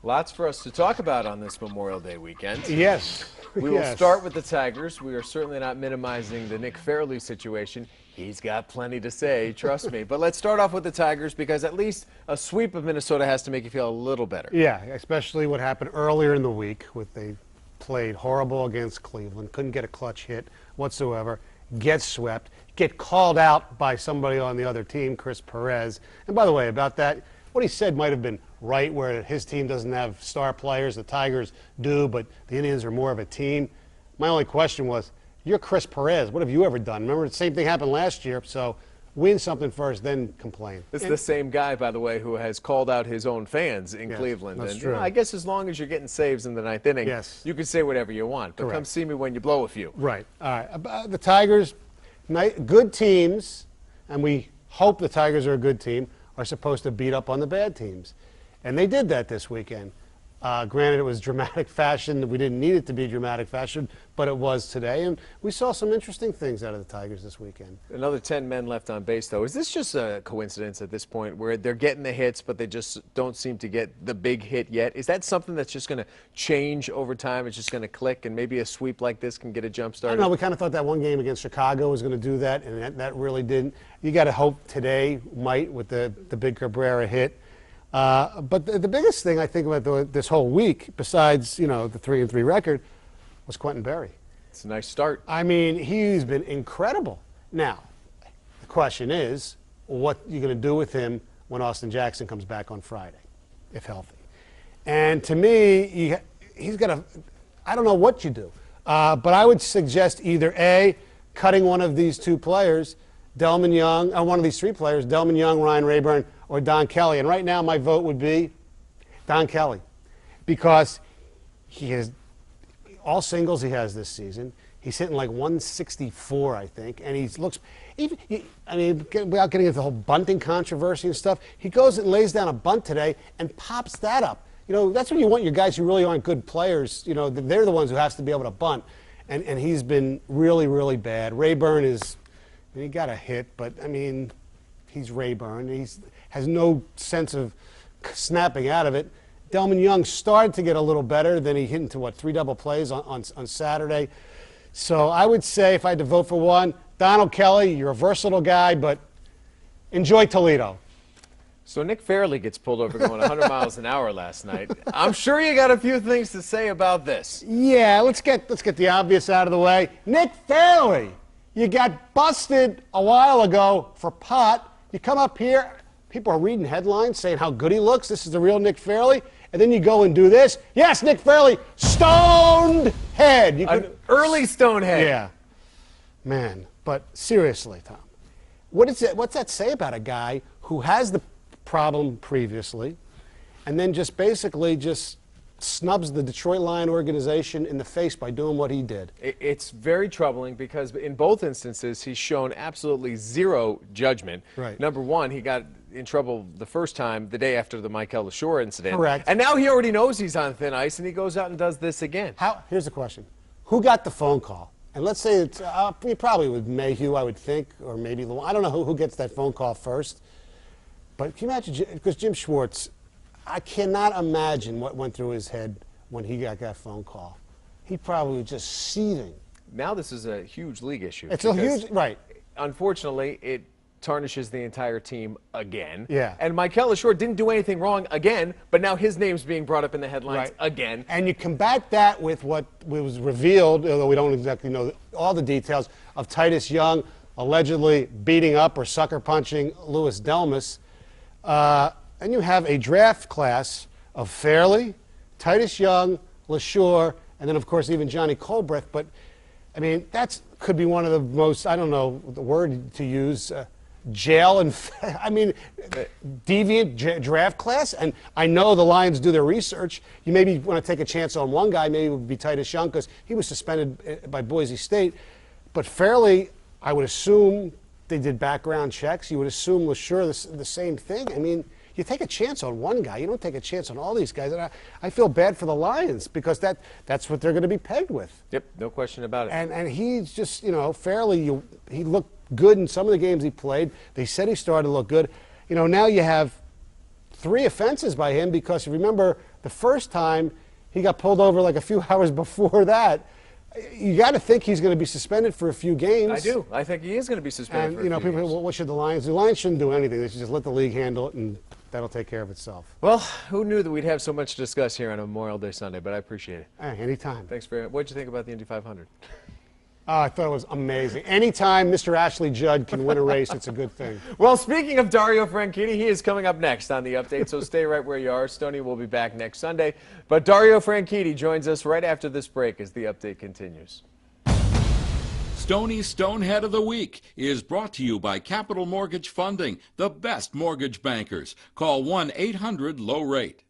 Lots for us to talk about on this Memorial Day weekend. Yes. We will start with the Tigers. We are certainly not minimizing the Nick Fairley situation. He's got plenty to say, trust me. But let's start off with the Tigers because at least a sweep of Minnesota has to make you feel a little better. Yeah, especially what happened earlier in the week with they played horrible against Cleveland, couldn't get a clutch hit whatsoever, get swept, get called out by somebody on the other team, Chris Perez. And by the way, about that, what he said might have been right, where his team doesn't have star players, the Tigers do, but the Indians are more of a team. My only question was, you're Chris Perez. What have you ever done? Remember, the same thing happened last year, so win something first, then complain. This is the same guy, by the way, who has called out his own fans in Cleveland. That's and true. I guess as long as you're getting saves in the ninth inning, you can say whatever you want. But come see me when you blow a few. Right. All right. The Tigers, good teams, and we hope the Tigers are a good team, are supposed to beat up on the bad teams. And they did that this weekend. Granted, it was dramatic fashion. We didn't need it to be dramatic fashion, but it was today. And we saw some interesting things out of the Tigers this weekend. Another 10 men left on base, though. Is this just a coincidence at this point where they're getting the hits, but they just don't seem to get the big hit yet? Is that something that's just going to change over time? It's just going to click, and maybe a sweep like this can get a jump start? I don't know. We kind of thought that one game against Chicago was going to do that, and that really didn't. You got to hope today might with the big Cabrera hit. But the biggest thing I think about this whole week, besides the 3-3 record, was Quintin Berry. It's a nice start. I mean, he's been incredible. Now, the question is, what are you going to do with him when Austin Jackson comes back on Friday, if healthy? And to me, he's got to. I don't know what you do, but I would suggest either A, cutting one of these two players, Delman Young, one of these three players, Delman Young, Ryan Rayburn, or Don Kelly. And right now my vote would be Don Kelly because he has all singles he has this season. He's hitting like 164, I think, and he looks without getting into the whole bunting controversy and stuff, he goes and lays down a bunt today and pops that up. That's when you want your guys who really aren't good players. They're the ones who has to be able to bunt, and he's been really, really bad. Rayburn he got a hit, but I mean, he's Rayburn. He has no sense of snapping out of it. Delman Young started to get a little better. Then he hit into, 3 double plays on Saturday. So I would say if I had to vote for one, Donald Kelly, you're a versatile guy, but enjoy Toledo. So Nick Fairley gets pulled over going 100 miles an hour last night. I'm sure you got a few things to say about this. Yeah, let's get the obvious out of the way. Nick Fairley, you got busted a while ago for pot. You come up here, people are reading headlines saying how good he looks. This is the real Nick Fairley. And then you go and do this. Yes, Nick Fairley, stoned head. An early stone head. Yeah. Man, but seriously, Tom, what's that say about a guy who has the problem previously and then just basically snubs the Detroit Lion organization in the face by doing what he did? It's very troubling because in both instances he's shown absolutely zero judgment. Right. Number one, he got in trouble the first time the day after the Michael LaShore incident. Correct. And now he already knows he's on thin ice and he goes out and does this again. Here's the question. Who got the phone call? And let's say it's probably with Mayhew, I would think, or maybe I don't know who gets that phone call first. But can you imagine, because Jim Schwartz, I cannot imagine what went through his head when he got that phone call. He probably was just seething. Now this is a huge league issue. It's a huge, right. Unfortunately, it tarnishes the entire team again. Yeah. And Michael LaShore didn't do anything wrong again, but now his name's being brought up in the headlines again. And you combat that with what was revealed, although we don't exactly know all the details, of Titus Young allegedly beating up or sucker punching Louis Delmas. And you have a draft class of Fairley, Titus Young, LaShore, and then, of course, even Johnny Colbreth. But, I mean, that could be one of the most, I don't know the word to use, deviant draft class. And I know the Lions do their research. You maybe want to take a chance on one guy. Maybe it would be Titus Young because he was suspended by Boise State. But Fairley, I would assume they did background checks. You would assume LaShore the same thing. I mean, you take a chance on one guy. You don't take a chance on all these guys. And I feel bad for the Lions because that's what they're going to be pegged with. Yep, no question about it. And he's just, Fairley, he looked good in some of the games he played. They said he started to look good. Now you have 3 offenses by him because, remember, The first time, he got pulled over like a few hours before that. You got to think he's going to be suspended for a few games. I do. I think he is going to be suspended for a few people games. say, well, what should the Lions do? The Lions shouldn't do anything. They should just let the league handle it, and that'll take care of itself. Well, who knew that we'd have so much to discuss here on Memorial Day Sunday, but I appreciate it. Anytime. Thanks for it. What did you think about the Indy 500? I thought it was amazing. Anytime Mr. Ashley Judd can win a race, it's a good thing. Well, speaking of Dario Franchitti, he is coming up next on the update, so stay right where you are. Stoney will be back next Sunday, but Dario Franchitti joins us right after this break as the update continues. Stoney's Stonehead of the Week is brought to you by Capital Mortgage Funding, the best mortgage bankers. Call 1-800-LOW-RATE.